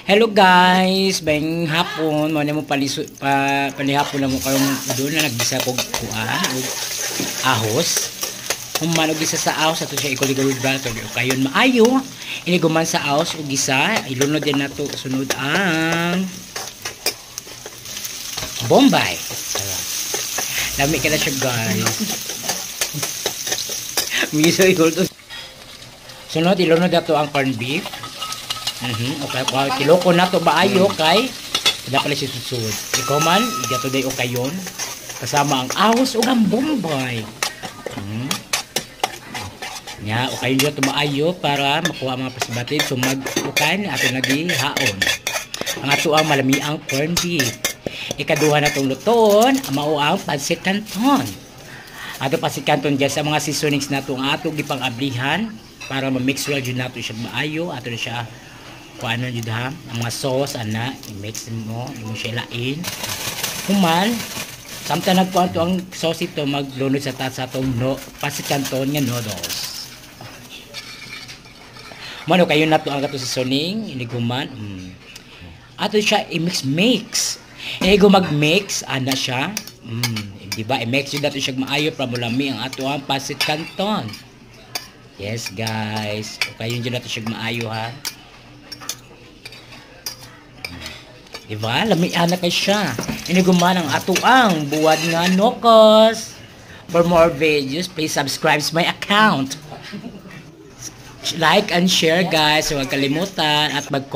Hello guys, bayang hapon mo na mo palihapon na mo karong doon na nagbisa kog kuan og ahos. Human og gisa sa ahos ato siya ikuligawid ba to kayon maayo. Ini guman sa ahos og gisa, ilunod din nato sunod ang Bombay. Lami ka na siya guys. Miso igol. Sunod ilunod nato ang corned beef. Okay, kiloko na to maayo kay wala pala siya susud. Ikaw man, igato day o kayon kasama ang ahos ug ang Bombay. Nya o kayo to maayo para makuha mga pasbatid sumag ukan ato nagihaon. Ang ato ang malami ang corned beef. Ikaduha na tong luton, mao ang pancit canton. Ato pancit canton dyan sa mga seasonings nato ang ato gipang ablihan para ma-mix well jud nato siya maayo, ato na siya ano jud ha, ang mga sauce ana i-mix mo siya lain. Human samtang nagkuan to ang sauce ito maglunod sa taas sa atong pancit canton nga noodles. Mano kayo na to ang kato sa suning iniguman. Ato siya i-mix. Ego mag-mix ana siya. Di ba i-mix jud nato siya maayo para mulami ang ato ang pancit canton. Yes guys, kayo jud nato siya maayo ha. Diba? Lamian na kay siya. Iniguman ang atuang buwad nga nokos. For more videos, please subscribe to my account. Like and share guys. Huwag kalimutan at mag-comment.